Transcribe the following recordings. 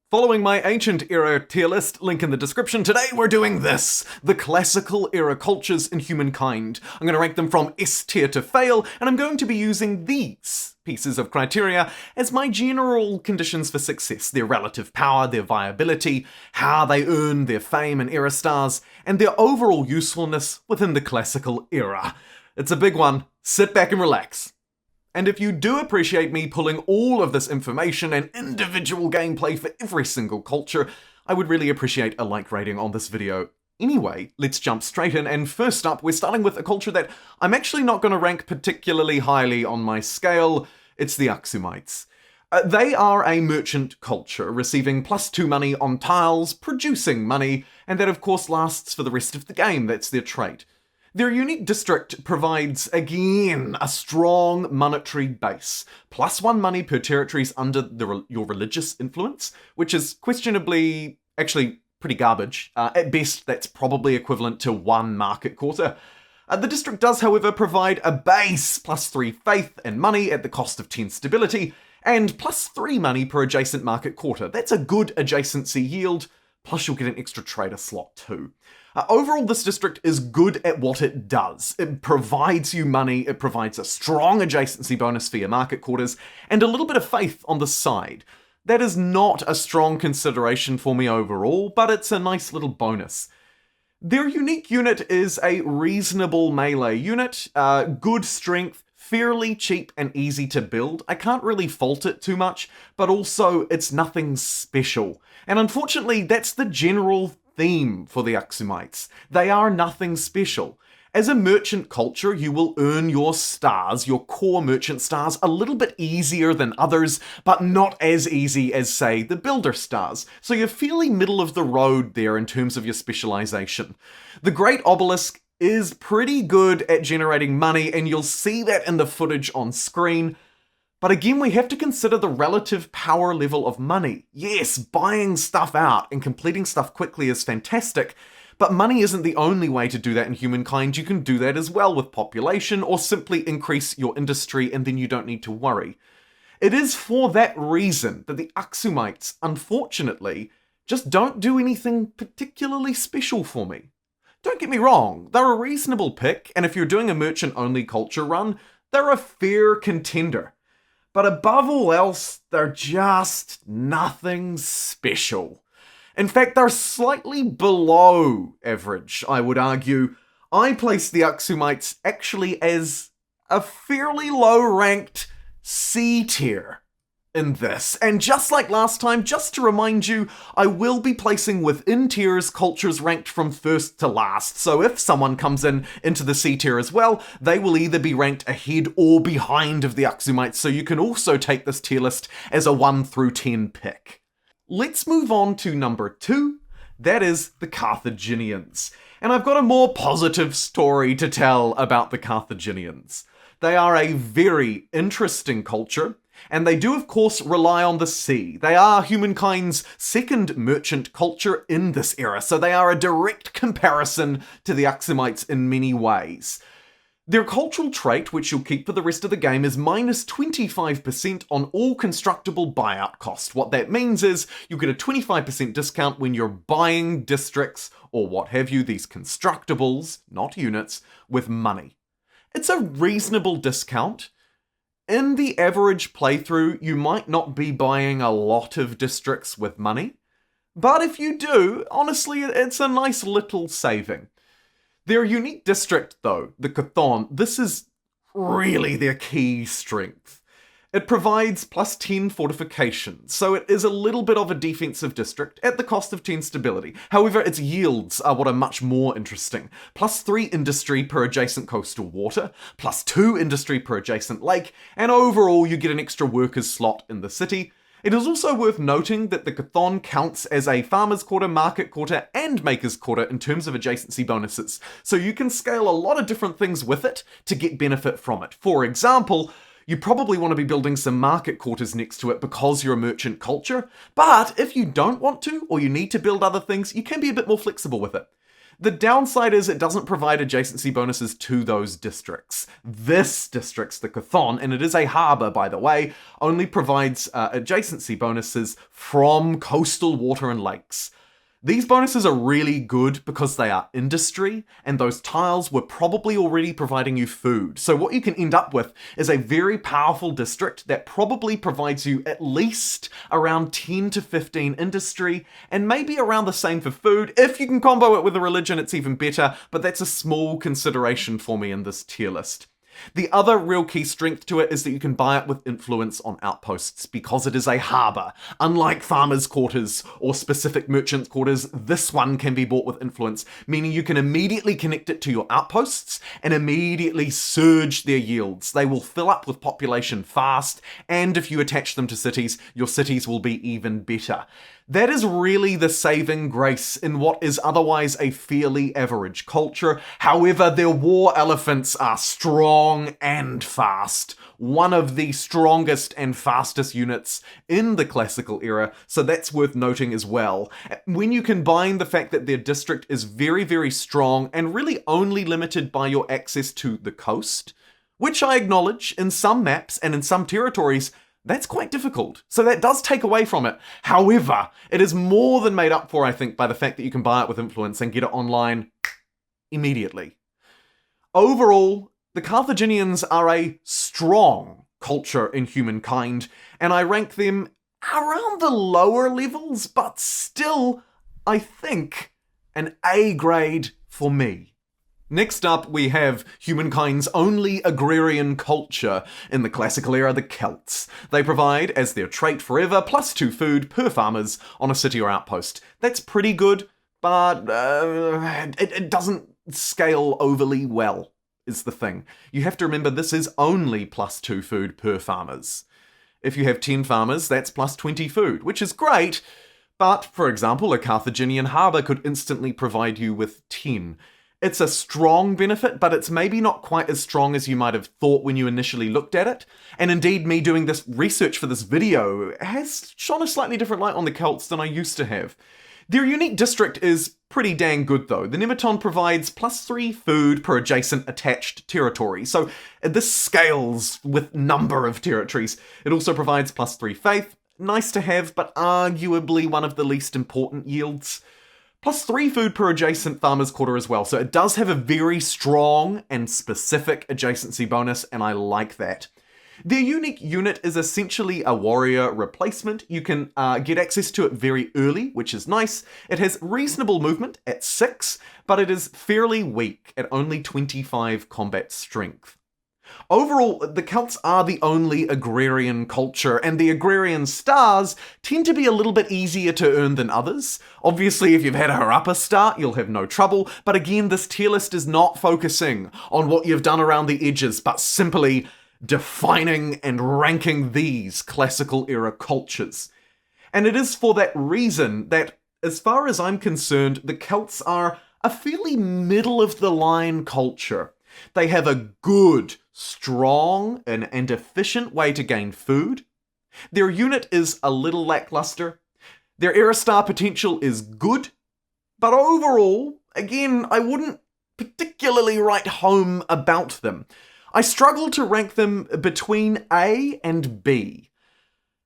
Following my Ancient Era tier list, link in the description, today we're doing this! The Classical Era cultures in Humankind. I'm going to rank them from S tier to fail, and I'm going to be using these pieces of criteria as my general conditions for success: their relative power, their viability, how they earn their fame and era stars, and their overall usefulness within the Classical Era. It's a big one. Sit back and relax. And if you do appreciate me pulling all of this information and individual gameplay for every single culture, I would really appreciate a like rating on this video. Anyway, let's jump straight in, and first up, we're starting with a culture that I'm actually not going to rank particularly highly on my scale. It's the Aksumites. They are a merchant culture, receiving +2 money on tiles, producing money, and that of course lasts for the rest of the game. That's their trait. Their unique district provides, again, a strong monetary base. +1 money per territories under your religious influence, which is questionably, actually, pretty garbage. At best, that's probably equivalent to 1 market quarter. The district does, however, provide a base, +3 faith and money at the cost of 10 stability, and +3 money per adjacent market quarter. That's a good adjacency yield, plus you'll get an extra trader slot too. Overall, this district is good at what it does. It provides you money, it provides a strong adjacency bonus for your market quarters, and a little bit of faith on the side. That is not a strong consideration for me overall, but it's a nice little bonus. Their unique unit is a reasonable melee unit, good strength, fairly cheap and easy to build. I can't really fault it too much, but also it's nothing special. And unfortunately, that's the general theme for the Aksumites. They are nothing special. As a merchant culture, you will earn your stars, your core merchant stars, a little bit easier than others, but not as easy as, say, the builder stars. So you're fairly middle of the road there in terms of your specialization. The Great Obelisk is pretty good at generating money, and you'll see that in the footage on screen. But again, we have to consider the relative power level of money. Yes, buying stuff out and completing stuff quickly is fantastic, but money isn't the only way to do that in Humankind. You can do that as well with population, or simply increase your industry and then you don't need to worry. It is for that reason that the Aksumites, unfortunately, just don't do anything particularly special for me. Don't get me wrong, they're a reasonable pick, and if you're doing a merchant-only culture run, they're a fair contender. But above all else, they're just nothing special. In fact, they're slightly below average, I would argue. I place the Aksumites actually as a fairly low-ranked C tier in this. And just like last time, just to remind you, I will be placing within tiers cultures ranked from first to last. So if someone comes into the C tier as well, they will either be ranked ahead or behind of the Aksumites, so you can also take this tier list as a 1 through 10 pick. Let's move on to number 2, that is the Carthaginians. And I've got a more positive story to tell about the Carthaginians. They are a very interesting culture, and they do of course rely on the sea. They are Humankind's second merchant culture in this era, so they are a direct comparison to the Aksumites in many ways. Their cultural trait, which you'll keep for the rest of the game, is -25% on all constructible buyout cost. What that means is you get a 25% discount when you're buying districts, or what have you, these constructibles, not units, with money. It's a reasonable discount. In the average playthrough, you might not be buying a lot of districts with money, but if you do, honestly, it's a nice little saving. Their unique district, though, the Chthon, this is really their key strength. It provides +10 fortification, so it is a little bit of a defensive district at the cost of 10 stability. However, its yields are what are much more interesting. +3 industry per adjacent coastal water, +2 industry per adjacent lake, and overall you get an extra workers slot in the city. It is also worth noting that the Chthon counts as a farmer's quarter, market quarter, and maker's quarter in terms of adjacency bonuses, so you can scale a lot of different things with it to get benefit from it. For example, you probably want to be building some market quarters next to it because you're a merchant culture, but if you don't want to, or you need to build other things, you can be a bit more flexible with it. The downside is it doesn't provide adjacency bonuses to those districts. This district, the Chthon, and it is a harbour by the way, only provides adjacency bonuses from coastal water and lakes. These bonuses are really good because they are industry, and those tiles were probably already providing you food. So what you can end up with is a very powerful district that probably provides you at least around 10 to 15 industry, and maybe around the same for food. If you can combo it with a religion, it's even better, but that's a small consideration for me in this tier list. The other real key strength to it is that you can buy it with influence on outposts because it is a harbour. Unlike farmers' quarters or specific merchants' quarters, this one can be bought with influence, meaning you can immediately connect it to your outposts and immediately surge their yields. They will fill up with population fast, and if you attach them to cities, your cities will be even better. That is really the saving grace in what is otherwise a fairly average culture. However, their war elephants are strong and fast. One of the strongest and fastest units in the classical era, so that's worth noting as well. When you combine the fact that their district is very, very strong and really only limited by your access to the coast, which I acknowledge in some maps and in some territories, that's quite difficult. So that does take away from it. However, it is more than made up for, I think, by the fact that you can buy it with influence and get it online immediately. Overall, the Carthaginians are a strong culture in humankind, and I rank them around the lower levels, but still, I think, an A grade for me. Next up, we have humankind's only agrarian culture in the classical era, the Celts. They provide, as their trait forever, +2 food per farmers on a city or outpost. That's pretty good, but it doesn't scale overly well, is the thing. You have to remember this is only +2 food per farmers. If you have 10 farmers, that's +20 food, which is great, but, for example, a Carthaginian harbour could instantly provide you with 10. It's a strong benefit, but it's maybe not quite as strong as you might have thought when you initially looked at it. And indeed, me doing this research for this video has shone a slightly different light on the Celts than I used to have. Their unique district is pretty dang good though. The Nemeton provides +3 food per adjacent attached territory, so this scales with number of territories. It also provides +3 faith, nice to have, but arguably one of the least important yields. +3 food per adjacent farmer's quarter as well, so it does have a very strong and specific adjacency bonus, and I like that. Their unique unit is essentially a warrior replacement. You can get access to it very early, which is nice. It has reasonable movement at 6, but it is fairly weak at only 25 combat strength. Overall, the Celts are the only agrarian culture, and the agrarian stars tend to be a little bit easier to earn than others. Obviously, if you've had a Harappa start, you'll have no trouble, but again, this tier list is not focusing on what you've done around the edges, but simply defining and ranking these classical era cultures. And it is for that reason that, as far as I'm concerned, the Celts are a fairly middle-of-the-line culture. They have a good, strong, and efficient way to gain food. Their unit is a little lackluster. Their era star potential is good. But overall, again, I wouldn't particularly write home about them. I struggle to rank them between A and B.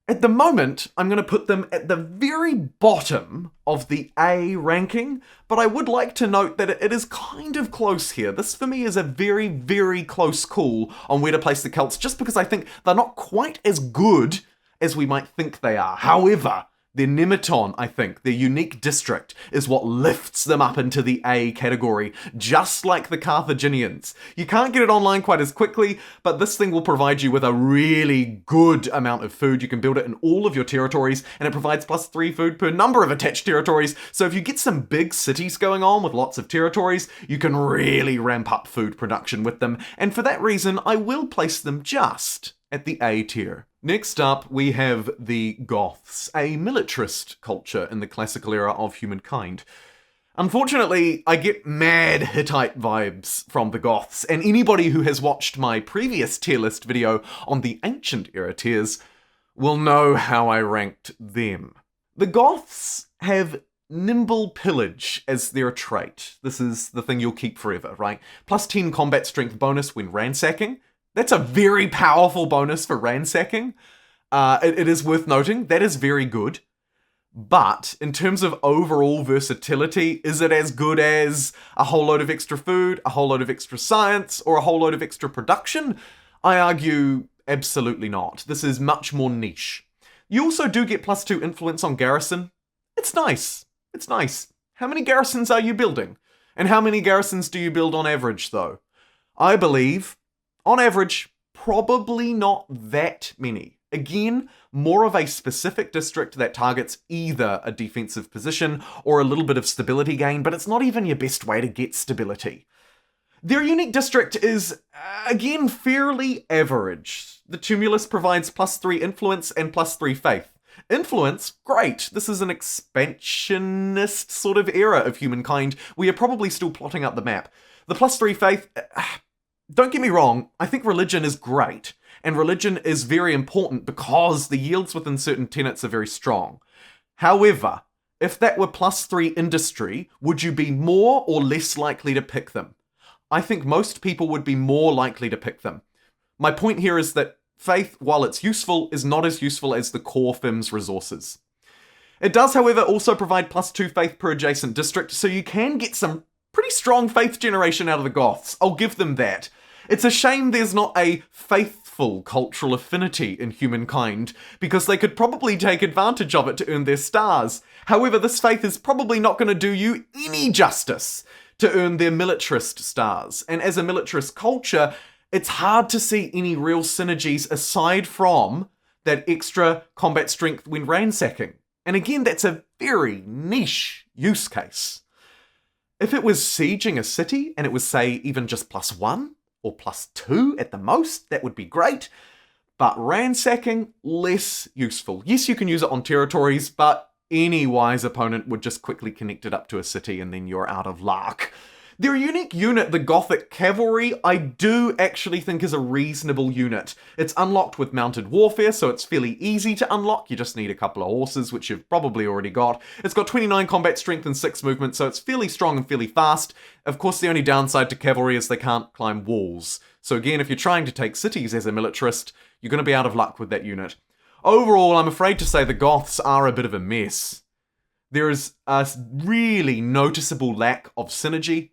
At the moment, I'm going to put them at the very bottom of the A ranking, but I would like to note that it is kind of close here. This, for me, is a very, very close call on where to place the Celts, just because I think they're not quite as good as we might think they are. However, their Nemeton, I think, their unique district, is what lifts them up into the A category, just like the Carthaginians. You can't get it online quite as quickly, but this thing will provide you with a really good amount of food. You can build it in all of your territories, and it provides +3 food per number of attached territories. So if you get some big cities going on with lots of territories, you can really ramp up food production with them. And for that reason, I will place them just at the A tier. Next up, we have the Goths, a militarist culture in the classical era of humankind. Unfortunately, I get mad Hittite vibes from the Goths, and anybody who has watched my previous tier list video on the ancient era tiers will know how I ranked them. The Goths have nimble pillage as their trait. This is the thing you'll keep forever, right? Plus 10 combat strength bonus when ransacking. That's a very powerful bonus for ransacking. It is worth noting, that is very good. But in terms of overall versatility, is it as good as a whole load of extra food, a whole load of extra science, or a whole load of extra production? I argue absolutely not. This is much more niche. You also do get plus 2 influence on garrison. It's nice. It's nice. How many garrisons are you building? And how many garrisons do you build on average, though? I believe, on average, probably not that many. Again, more of a specific district that targets either a defensive position or a little bit of stability gain, but it's not even your best way to get stability. Their unique district is, again, fairly average. The Tumulus provides plus 3 influence and plus 3 faith. Influence? Great. This is an expansionist sort of era of humankind. We are probably still plotting up the map. The plus 3 faith, don't get me wrong, I think religion is great. And religion is very important because the yields within certain tenets are very strong. However, if that were plus 3 industry, would you be more or less likely to pick them? I think most people would be more likely to pick them. My point here is that faith, while it's useful, is not as useful as the core FIM's resources. It does, however, also provide plus 2 faith per adjacent district, so you can get some pretty strong faith generation out of the Goths. I'll give them that. It's a shame there's not a faithful cultural affinity in humankind, because they could probably take advantage of it to earn their stars. However, this faith is probably not going to do you any justice to earn their militarist stars. And as a militarist culture, it's hard to see any real synergies aside from that extra combat strength when ransacking. And again, that's a very niche use case. If it was sieging a city and it was, say, even just plus 1 or plus 2 at the most, that would be great. But ransacking, less useful. Yes, you can use it on territories, but any wise opponent would just quickly connect it up to a city and then you're out of luck. Their unique unit, the Gothic Cavalry, I do actually think is a reasonable unit. It's unlocked with mounted warfare, so it's fairly easy to unlock. You just need a couple of horses, which you've probably already got. It's got 29 combat strength and 6 movement, so it's fairly strong and fairly fast. Of course, the only downside to cavalry is they can't climb walls. So again, if you're trying to take cities as a militarist, you're going to be out of luck with that unit. Overall, I'm afraid to say the Goths are a bit of a mess. There is a really noticeable lack of synergy,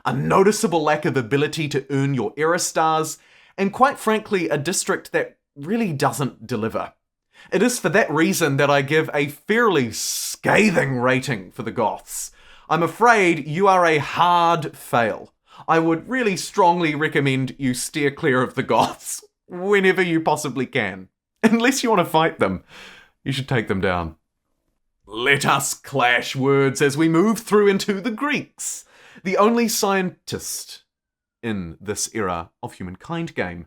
a noticeable lack of ability to earn your era stars, and quite frankly, a district that really doesn't deliver. It is for that reason that I give a fairly scathing rating for the Goths. I'm afraid you are a hard fail. I would really strongly recommend you steer clear of the Goths whenever you possibly can. Unless you want to fight them, you should take them down. Let us clash words as we move through into the Greeks, the only scientist in this era of humankind game,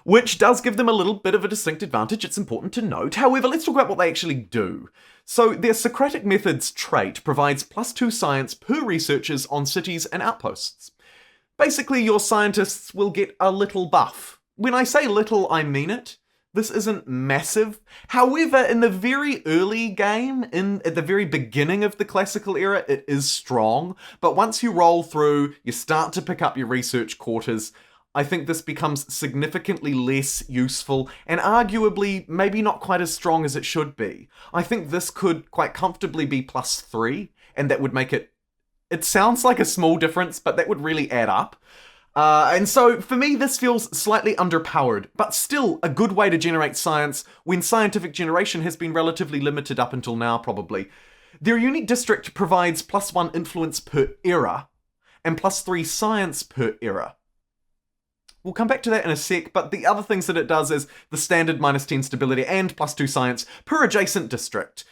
which does give them a little bit of a distinct advantage, it's important to note. However, let's talk about what they actually do. So their Socratic methods trait provides plus 2 science per researchers on cities and outposts. Basically, your scientists will get a little buff. When I say little, I mean it. This isn't massive. However, in the very early game, at the very beginning of the classical era, it is strong. But once you roll through, you start to pick up your research quarters, I think this becomes significantly less useful and arguably maybe not quite as strong as it should be. I think this could quite comfortably be plus 3, and that would make it... It sounds like a small difference, but that would really add up. And so, for me, this feels slightly underpowered, but still a good way to generate science when scientific generation has been relatively limited up until now, probably. Their unique district provides plus 1 influence per era, and plus 3 science per era. We'll come back to that in a sec, but the other things that it does is the standard minus 10 stability and plus 2 science per adjacent district.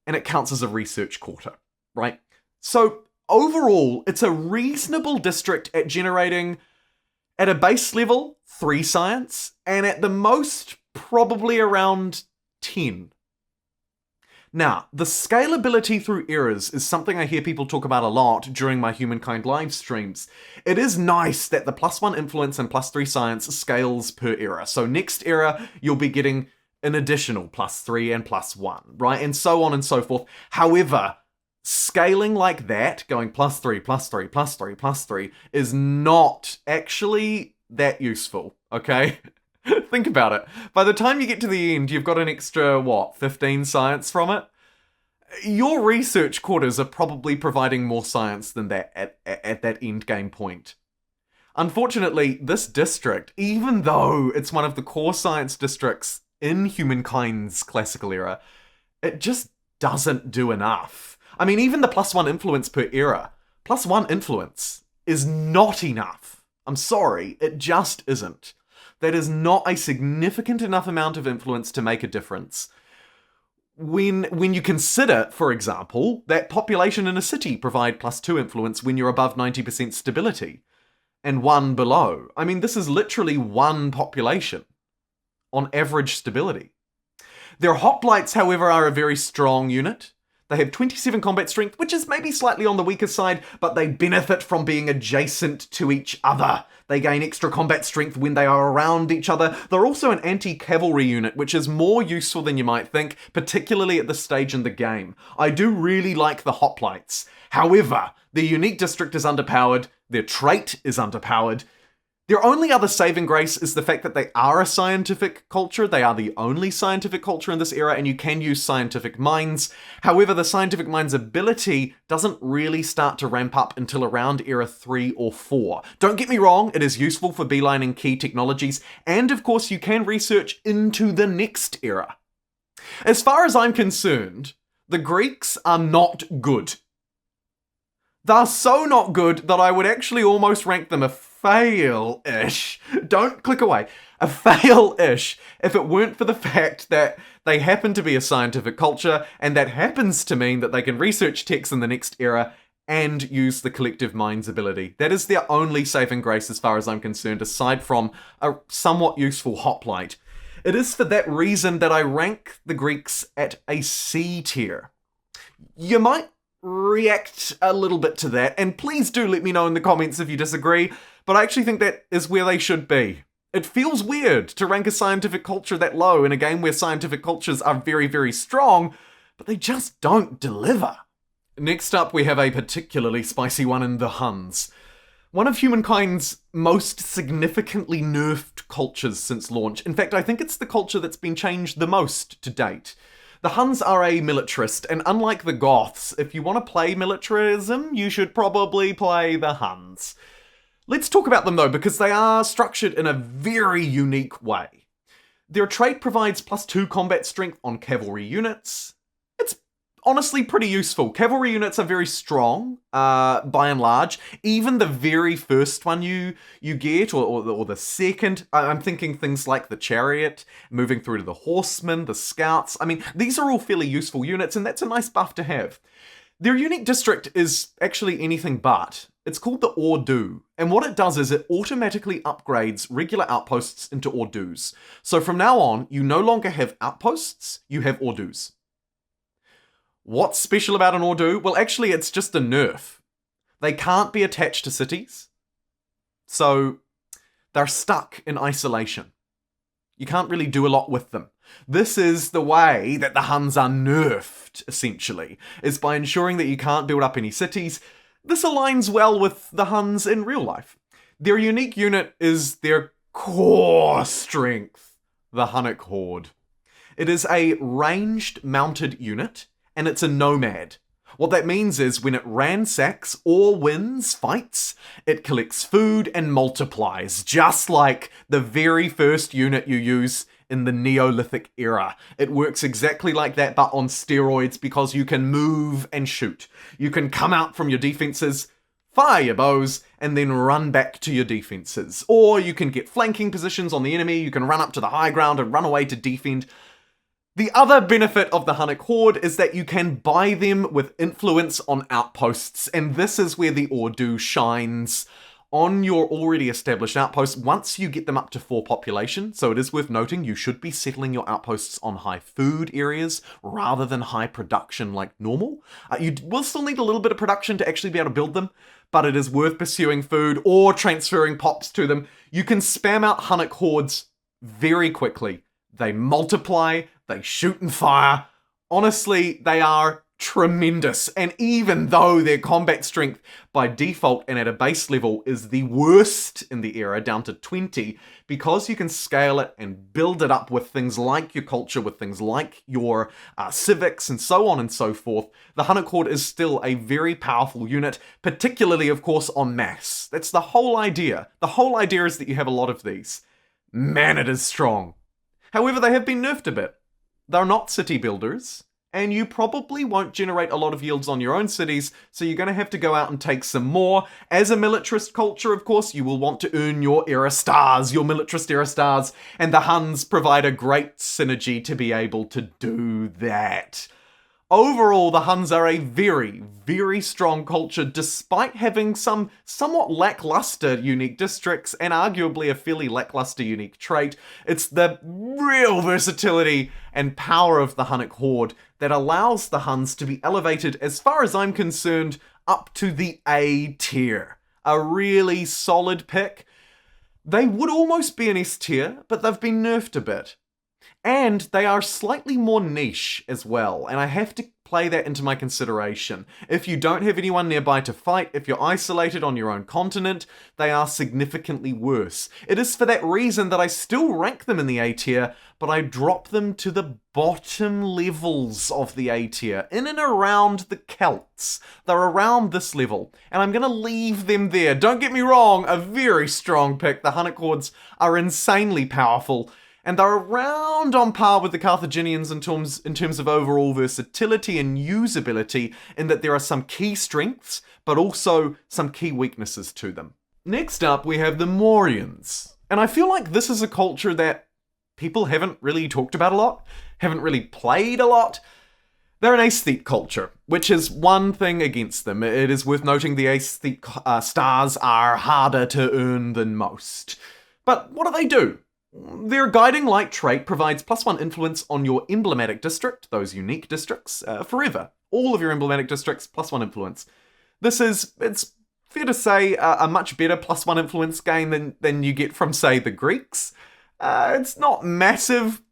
And it counts as a research quarter, right? So, overall, it's a reasonable district at generating, at a base level, 3 science, and at the most, probably around 10. Now, the scalability through eras is something I hear people talk about a lot during my Humankind live streams. It is nice that the plus 1 influence and plus 3 science scales per era. So next era, you'll be getting an additional plus 3 and plus 1, right? And so on and so forth. However, Scaling like that, going +3, +3, +3, +3, is not actually that useful, okay? Think about it. By the time you get to the end, you've got an extra, 15 science from it? Your research quarters are probably providing more science than that at that end game point. Unfortunately, this district, even though it's one of the core science districts in Humankind's classical era, it just doesn't do enough. I mean, even the +1 influence per era, +1 influence is not enough. I'm sorry, it just isn't. That is not a significant enough amount of influence to make a difference. When you consider, for example, that population in a city provide +2 influence when you're above 90% stability, and 1 below. I mean, this is literally 1 population on average stability. Their hoplites, however, are a very strong unit. They have 27 combat strength, which is maybe slightly on the weaker side, but they benefit from being adjacent to each other. They gain extra combat strength when they are around each other. They're also an anti-cavalry unit, which is more useful than you might think, particularly at this stage in the game. I do really like the hoplites. However, their unique district is underpowered, their trait is underpowered. Their only other saving grace is the fact that they are a scientific culture. They are the only scientific culture in this era, and you can use scientific minds. However, the scientific minds ability doesn't really start to ramp up until around era 3 or 4. Don't get me wrong, it is useful for beelining key technologies, and of course you can research into the next era. As far as I'm concerned, the Greeks are not good. They're so not good that I would actually almost rank them a fail-ish. Don't click away. A fail-ish if it weren't for the fact that they happen to be a scientific culture, and that happens to mean that they can research texts in the next era and use the collective minds ability. That is their only saving grace as far as I'm concerned, aside from a somewhat useful hoplite. It is for that reason that I rank the Greeks at a C tier. You might react a little bit to that, and please do let me know in the comments if you disagree, but I actually think that is where they should be. It feels weird to rank a scientific culture that low in a game where scientific cultures are very, very strong, but they just don't deliver. Next up, we have a particularly spicy one in the Hunns. One of Humankind's most significantly nerfed cultures since launch. In fact, I think it's the culture that's been changed the most to date. The Hunns are a militarist, and unlike the Goths, if you want to play militarism, you should probably play the Hunns. Let's talk about them though, because they are structured in a very unique way. Their trait provides +2 combat strength on cavalry units. It's honestly pretty useful. Cavalry units are very strong, by and large. Even the very first one you get, or the second, I'm thinking things like the chariot, moving through to the horsemen, the scouts. I mean, these are all fairly useful units, and that's a nice buff to have. Their unique district is actually anything but. It's called the Ordu, and what it does is it automatically upgrades regular outposts into Ordus. So from now on, you no longer have outposts, you have Ordus. What's special about an Ordu? Well, actually, it's just a nerf. They can't be attached to cities, so they're stuck in isolation. You can't really do a lot with them. This is the way that the Huns are nerfed, essentially, is by ensuring that you can't build up any cities. This aligns well with the Huns in real life. Their unique unit is their core strength, the Hunnic Horde. It is a ranged mounted unit, and it's a nomad. What that means is when it ransacks or wins fights, it collects food and multiplies, just like the very first unit you use in the Neolithic Era. It works exactly like that, but on steroids, because you can move and shoot. You can come out from your defenses, fire your bows, and then run back to your defenses. Or you can get flanking positions on the enemy, you can run up to the high ground and run away to defend. The other benefit of the Hunnic Horde is that you can buy them with influence on outposts, and this is where the Ordu shines. On your already established outposts, once you get them up to 4 population, so it is worth noting you should be settling your outposts on high food areas rather than high production like normal. You will still need a little bit of production to actually be able to build them, but it is worth pursuing food or transferring pops to them. You can spam out Hunnic Hordes very quickly. They multiply, they shoot and fire. Honestly, they are tremendous. And even though their combat strength by default and at a base level is the worst in the era, down to 20, because you can scale it and build it up with things like your culture, with things like your civics and so on and so forth, the Hunnic Horde is still a very powerful unit, particularly, of course, en masse. That's the whole idea. The whole idea is that you have a lot of these. Man, it is strong. However, they have been nerfed a bit. They're not city builders, and you probably won't generate a lot of yields on your own cities, so you're going to have to go out and take some more. As a militarist culture, of course, you will want to earn your era stars, your militarist era stars, and the Huns provide a great synergy to be able to do that. Overall, the Huns are a very, very strong culture, despite having some somewhat lackluster unique districts and arguably a fairly lackluster unique trait. It's the real versatility and power of the Hunnic Horde that allows the Huns to be elevated, as far as I'm concerned, up to the A tier. A really solid pick. They would almost be an S tier, but they've been nerfed a bit. And they are slightly more niche as well, and I have to play that into my consideration. If you don't have anyone nearby to fight, if you're isolated on your own continent, they are significantly worse. It is for that reason that I still rank them in the A tier, but I drop them to the bottom levels of the A tier, in and around the Celts. They're around this level, and I'm going to leave them there. Don't get me wrong, a very strong pick. The Hunnic Hordes are insanely powerful, and they're around on par with the Carthaginians in terms of overall versatility and usability, in that there are some key strengths, but also some key weaknesses to them. Next up, we have the Mauryans. And I feel like this is a culture that people haven't really talked about a lot, haven't really played a lot. They're an aesthete culture, which is one thing against them. It is worth noting the aesthete stars are harder to earn than most. But what do? Their Guiding Light trait provides +1 influence on your emblematic district, those unique districts, forever. All of your emblematic districts, +1 influence. This is, it's fair to say, a much better +1 influence gain than you get from, say, the Greeks. It's not massive,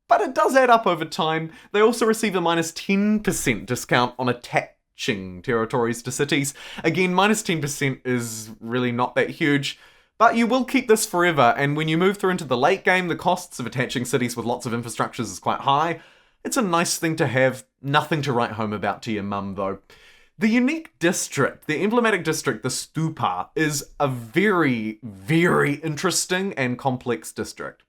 but it does add up over time. They also receive a -10% discount on attaching territories to cities. Again, -10% is really not that huge. But you will keep this forever, and when you move through into the late game, the costs of attaching cities with lots of infrastructures is quite high. It's a nice thing to have, nothing to write home about to your mum though. The unique district, the emblematic district, the Stupa, is a very, very interesting and complex district.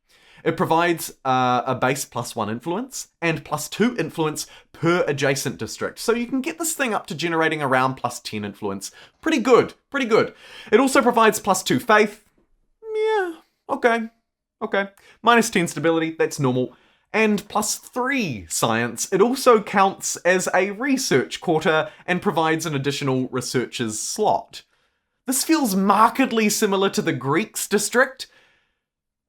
It provides a base +1 influence and +2 influence per adjacent district. So you can get this thing up to generating around +10 influence. Pretty good, pretty good. It also provides +2 faith. Yeah, okay. -10 stability, that's normal. And +3 science. It also counts as a research quarter and provides an additional researcher's slot. This feels markedly similar to the Greeks district,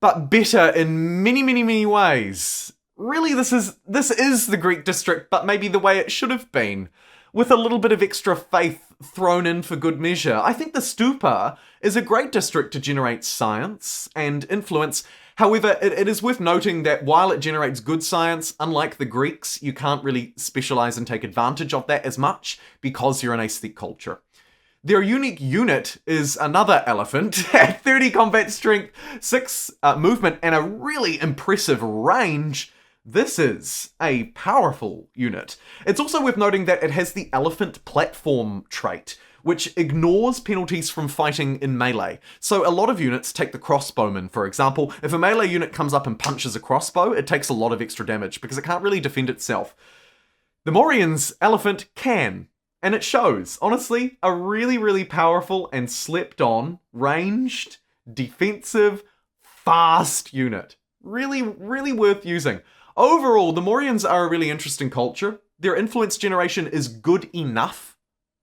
but better in many, many, many ways. Really, this is the Greek district, but maybe the way it should have been, with a little bit of extra faith thrown in for good measure. I think the Stupa is a great district to generate science and influence. However, it is worth noting that while it generates good science, unlike the Greeks, you can't really specialize and take advantage of that as much because you're an aesthetic culture. Their unique unit is another elephant at 30 combat strength, 6 movement, and a really impressive range. This is a powerful unit. It's also worth noting that it has the elephant platform trait, which ignores penalties from fighting in melee. So a lot of units take the crossbowman, for example. If a melee unit comes up and punches a crossbow, it takes a lot of extra damage because it can't really defend itself. The Mauryans' elephant can. And it shows. Honestly, a really, really powerful and slept-on, ranged, defensive, fast unit. Really, really worth using. Overall, the Mauryans are a really interesting culture. Their influence generation is good enough,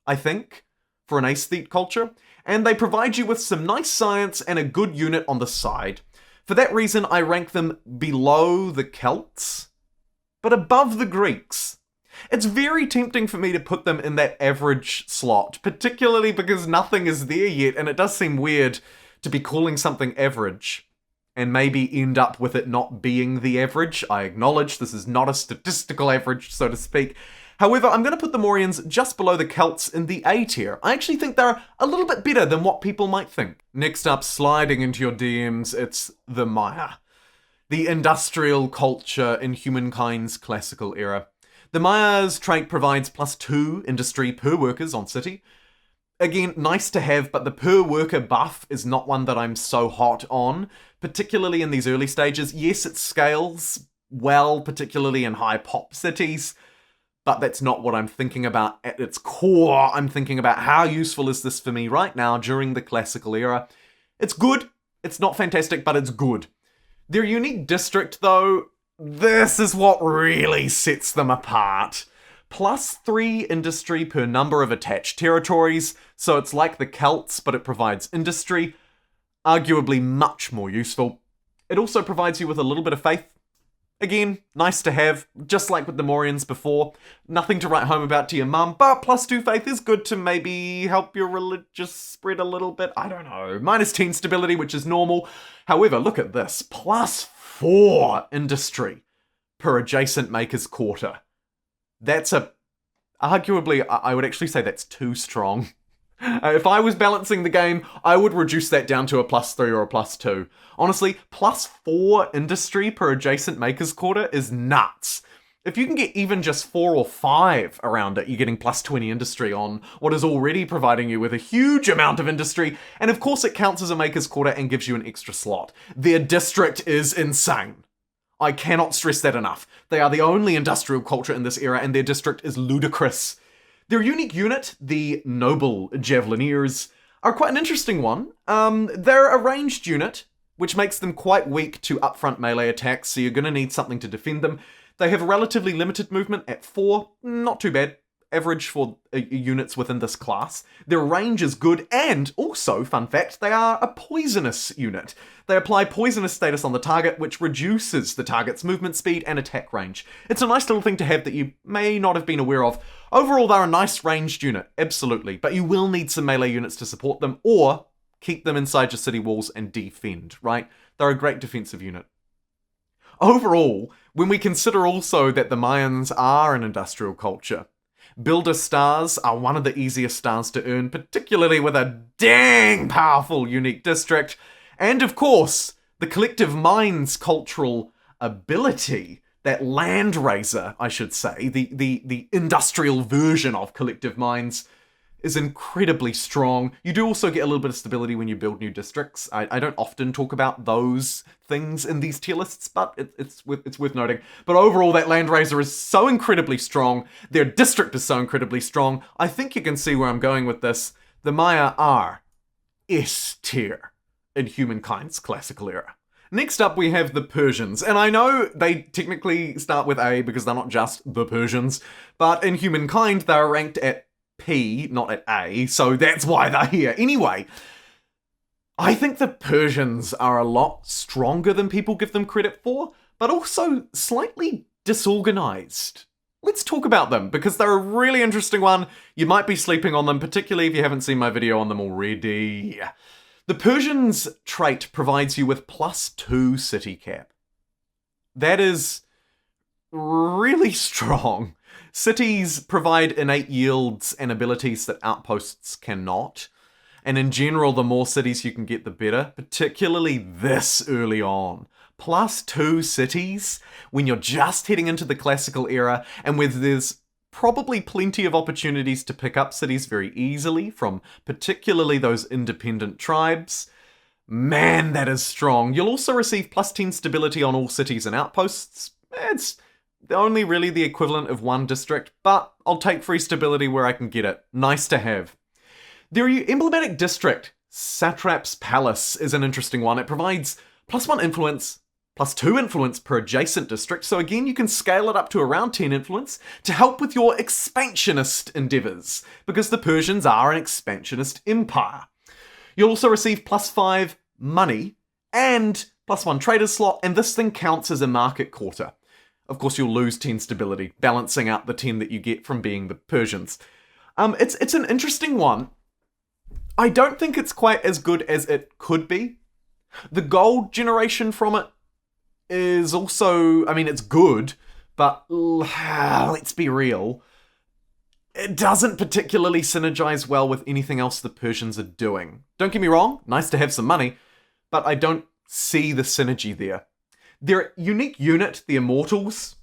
I think, for an aesthete culture. And they provide you with some nice science and a good unit on the side. For that reason, I rank them below the Celts, but above the Greeks. It's very tempting for me to put them in that average slot, particularly because nothing is there yet, and it does seem weird to be calling something average and maybe end up with it not being the average. I acknowledge this is not a statistical average, so to speak. However, I'm going to put the Mauryans just below the Celts in the A tier. I actually think they're a little bit better than what people might think. Next up, sliding into your DMs, it's the Maya. The industrial culture in humankind's classical era. The Maya's trait provides +2 industry per workers on city. Again, nice to have, but the per worker buff is not one that I'm so hot on, particularly in these early stages. Yes, it scales well, particularly in high pop cities, but that's not what I'm thinking about at its core. I'm thinking about how useful is this for me right now during the classical era. It's good. It's not fantastic, but it's good. Their unique district, though, this is what really sets them apart. +3 industry per number of attached territories, so it's like the Celts, but it provides industry. Arguably much more useful. It also provides you with a little bit of faith. Again, nice to have, just like with the Mauryans before. Nothing to write home about to your mum, but +2 faith is good to maybe help your religious spread a little bit. I don't know. -10 stability, which is normal. However, look at this. +4 industry per adjacent maker's quarter. That's arguably, I would actually say that's too strong. If I was balancing the game, I would reduce that down to a +3 or a +2. Honestly, +4 industry per adjacent maker's quarter is nuts. If you can get even just 4 or 5 around it, you're getting +20 industry on what is already providing you with a huge amount of industry, and of course it counts as a maker's quarter and gives you an extra slot. Their district is insane. I cannot stress that enough. They are the only industrial culture in this era, and their district is ludicrous. Their unique unit, the Noble Javelineers, are quite an interesting one. They're a ranged unit, which makes them quite weak to upfront melee attacks, so you're going to need something to defend them. They have relatively limited movement at 4, not too bad. Average for units within this class. Their range is good, and also, fun fact, they are a poisonous unit. They apply poisonous status on the target, which reduces the target's movement speed and attack range. It's a nice little thing to have that you may not have been aware of. Overall, they're a nice ranged unit, absolutely, but you will need some melee units to support them, or keep them inside your city walls and defend, right? They're a great defensive unit. Overall, when we consider also that the Mayans are an industrial culture, Builder stars are one of the easiest stars to earn, particularly with a dang powerful unique district. And of course, the Collective Minds cultural ability, that land raiser, I should say, the industrial version of Collective Minds, is incredibly strong. You do also get a little bit of stability when you build new districts. I don't often talk about those things in these tier lists, but it's worth noting. But overall, that land raiser is so incredibly strong. Their district is so incredibly strong. I think you can see where I'm going with this. The Maya are S tier in humankind's classical era. Next up, we have the Persians. And I know they technically start with A because they're not just the Persians, but in humankind, they're ranked at P, not at A, so that's why they're here. Anyway, I think the Persians are a lot stronger than people give them credit for, but also slightly disorganized. Let's talk about them, because they're a really interesting one. You might be sleeping on them, particularly if you haven't seen my video on them already. The Persians trait provides you with +2 city cap. That is really strong. Cities provide innate yields and abilities that outposts cannot. And in general, the more cities you can get, the better, particularly this early on. +2 cities, when you're just heading into the classical era, and where there's probably plenty of opportunities to pick up cities very easily from particularly those independent tribes. Man, that is strong. You'll also receive +10 stability on all cities and outposts. It's only really the equivalent of 1 district, but I'll take free stability where I can get it. Nice to have. Their emblematic district, Satrap's Palace, is an interesting one. It provides +1 influence, +2 influence per adjacent district, so again you can scale it up to around 10 influence to help with your expansionist endeavours, because the Persians are an expansionist empire. You'll also receive +5 money and +1 trader slot, and this thing counts as a market quarter. Of course, you'll lose 10 stability, balancing out the 10 that you get from being the Persians. It's an interesting one. I don't think it's quite as good as it could be. The gold generation from it is also, I mean, it's good, but let's be real. it doesn't particularly synergize well with anything else the Persians are doing. Don't get me wrong, nice to have some money, but I don't see the synergy there. Their unique unit, the Immortals,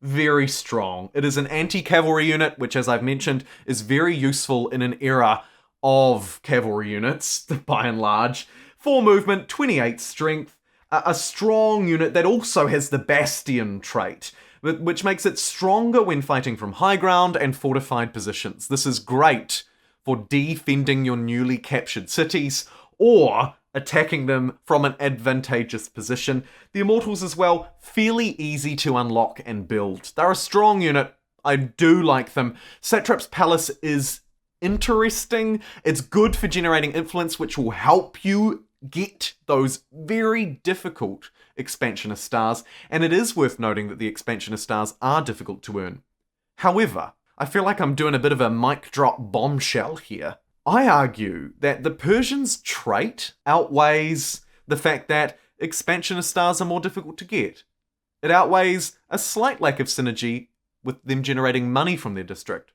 very strong. It is an anti-cavalry unit, which, as I've mentioned, is very useful in an era of cavalry units, by and large. 4 movement, 28 strength, a strong unit that also has the Bastion trait, which makes it stronger when fighting from high ground and fortified positions. This is great for defending your newly captured cities, or attacking them from an advantageous position. The Immortals as well, fairly easy to unlock and build. They're a strong unit. I do like them. Satrap's Palace is interesting. It's good for generating influence, which will help you get those very difficult expansionist stars, and it is worth noting that the expansionist stars are difficult to earn. However, I feel like I'm doing a bit of a mic drop bombshell here. I argue that the Persians' trait outweighs the fact that expansionist stars are more difficult to get. It outweighs a slight lack of synergy with them generating money from their district.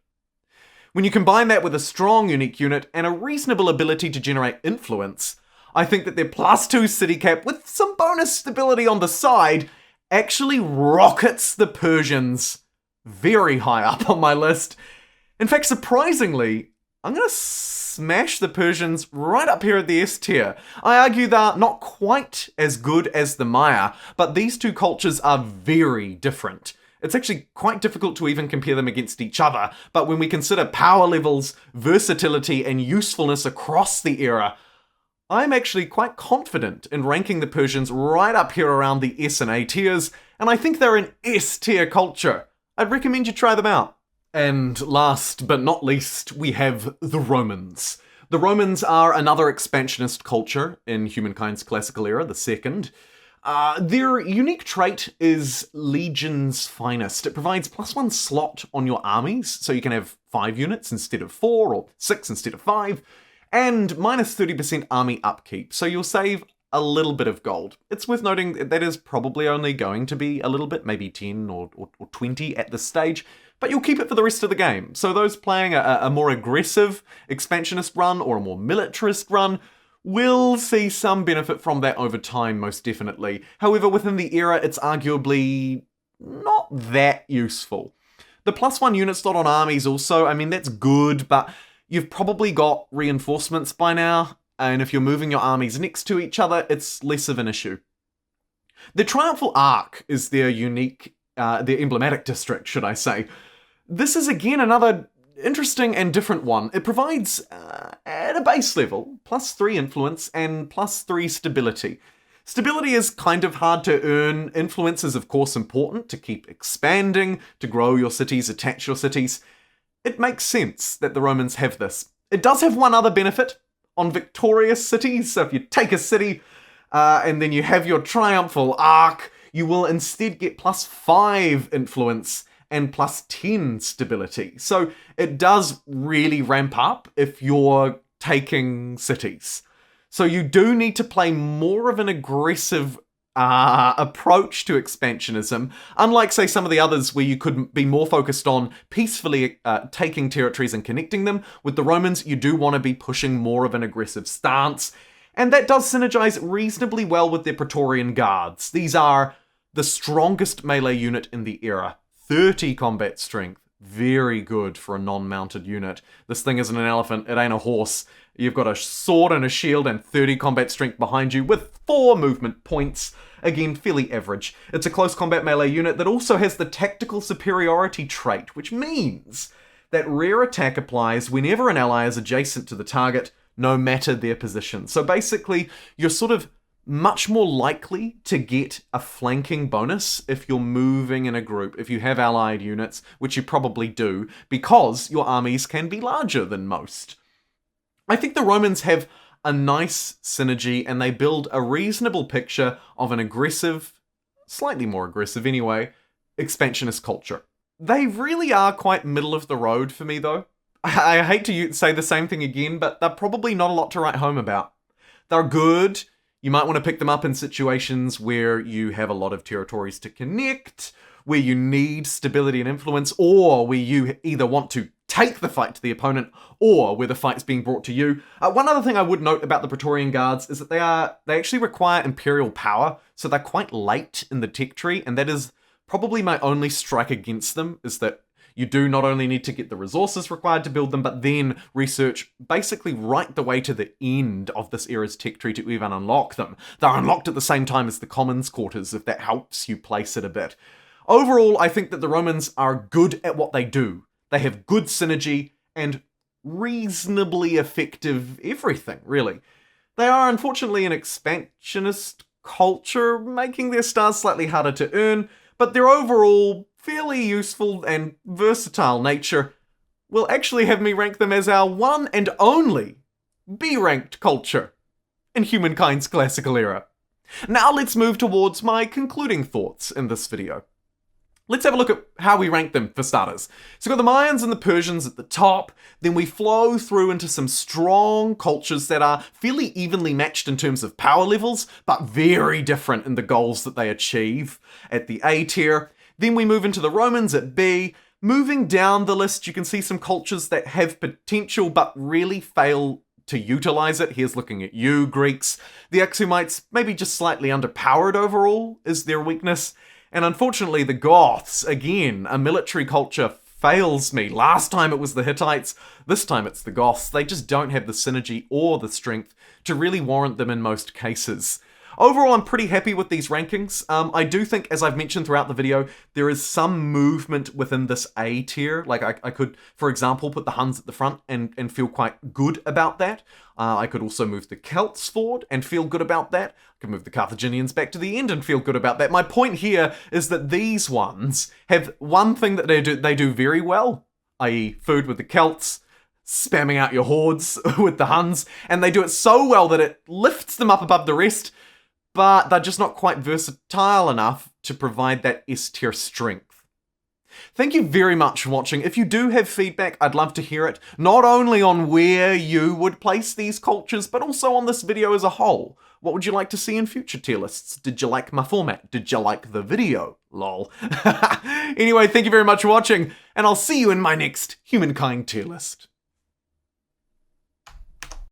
When you combine that with a strong unique unit and a reasonable ability to generate influence, I think that their +2 city cap with some bonus stability on the side actually rockets the Persians very high up on my list. In fact, surprisingly, I'm going to smash the Persians right up here at the S tier. I argue they're not quite as good as the Maya, but these two cultures are very different. It's actually quite difficult to even compare them against each other, but when we consider power levels, versatility, and usefulness across the era, I'm actually quite confident in ranking the Persians right up here around the S and A tiers, and I think they're an S tier culture. I'd recommend you try them out. And last but not least, we have the Romans. The Romans are another expansionist culture in Humankind's classical era, the second. Their unique trait is Legion's Finest. It provides +1 slot on your armies, so you can have 5 units instead of 4, or 6 instead of 5, and -30% army upkeep, so you'll save a little bit of gold. It's worth noting that is probably only going to be a little bit, maybe 10 or 20 at this stage, but you'll keep it for the rest of the game. So those playing a more aggressive expansionist run or a more militarist run will see some benefit from that over time, most definitely. However, within the era, it's arguably not that useful. The +1 unit slot on armies also, I mean, that's good, but you've probably got reinforcements by now, and if you're moving your armies next to each other, it's less of an issue. The Triumphal Arc is their unique, their emblematic district, should I say. This is again another interesting and different one. It provides, at a base level, +3 influence and +3 stability. Stability is kind of hard to earn. Influence is of course important to keep expanding, to grow your cities, attach your cities. It makes sense that the Romans have this. It does have one other benefit on victorious cities. So if you take a city and then you have your Triumphal Arc, you will instead get +5 influence and +10 stability. So it does really ramp up if you're taking cities. So you do need to play more of an aggressive approach to expansionism, unlike, say, some of the others where you could be more focused on peacefully taking territories and connecting them. With the Romans, you do want to be pushing more of an aggressive stance, and that does synergize reasonably well with their Praetorian Guards. These are the strongest melee unit in the era. 30 combat strength. Very good for a non-mounted unit. This thing isn't an elephant, it ain't a horse. You've got a sword and a shield and 30 combat strength behind you with 4 movement points. Again, fairly average. It's a close combat melee unit that also has the tactical superiority trait, which means that rare attack applies whenever an ally is adjacent to the target, no matter their position. So basically, you're sort of much more likely to get a flanking bonus if you're moving in a group, if you have allied units, which you probably do, because your armies can be larger than most. I think the Romans have a nice synergy, and they build a reasonable picture of an aggressive, slightly more aggressive anyway, expansionist culture. They really are quite middle of the road for me though. I hate to say the same thing again, but they're probably not a lot to write home about. They're good. You might want to pick them up in situations where you have a lot of territories to connect, where you need stability and influence, or where you either want to take the fight to the opponent, or where the fight's being brought to you. One other thing I would note about the Praetorian Guards is that they actually require imperial power, so they're quite late in the tech tree, and that is probably my only strike against them, is that you do not only need to get the resources required to build them, but then research basically right the way to the end of this era's tech tree to even unlock them. They're unlocked at the same time as the Commons Quarters, if that helps you place it a bit. Overall, I think that the Romans are good at what they do. They have good synergy and reasonably effective everything, really. They are unfortunately an expansionist culture, making their stars slightly harder to earn, but their overall fairly useful and versatile nature will actually have me rank them as our one and only B-ranked culture in humankind's classical era. Now let's move towards my concluding thoughts in this video. Let's have a look at how we rank them for starters. So we've got the Mauryans and the Persians at the top, then we flow through into some strong cultures that are fairly evenly matched in terms of power levels, but very different in the goals that they achieve at the A tier. Then we move into the Romans at B. Moving down the list, you can see some cultures that have potential but really fail to utilize it. Here's looking at you, Greeks. The Aksumites, maybe just slightly underpowered overall, is their weakness. And unfortunately, the Goths, again, a military culture, fails me. Last time it was the Hittites, this time it's the Goths. They just don't have the synergy or the strength to really warrant them in most cases. Overall, I'm pretty happy with these rankings. I do think, as I've mentioned throughout the video, there is some movement within this A tier. Like, I could, for example, put the Hunns at the front and feel quite good about that. I could also move the Celts forward and feel good about that. I could move the Carthaginians back to the end and feel good about that. My point here is that these ones have one thing that they do very well, i.e. food with the Celts, spamming out your hordes with the Huns, and they do it so well that it lifts them up above the rest, but they're just not quite versatile enough to provide that S-tier strength. Thank you very much for watching. If you do have feedback, I'd love to hear it, not only on where you would place these cultures, but also on this video as a whole. What would you like to see in future tier lists? Did you like my format? Did you like the video? Lol. Anyway, thank you very much for watching, and I'll see you in my next Humankind tier list.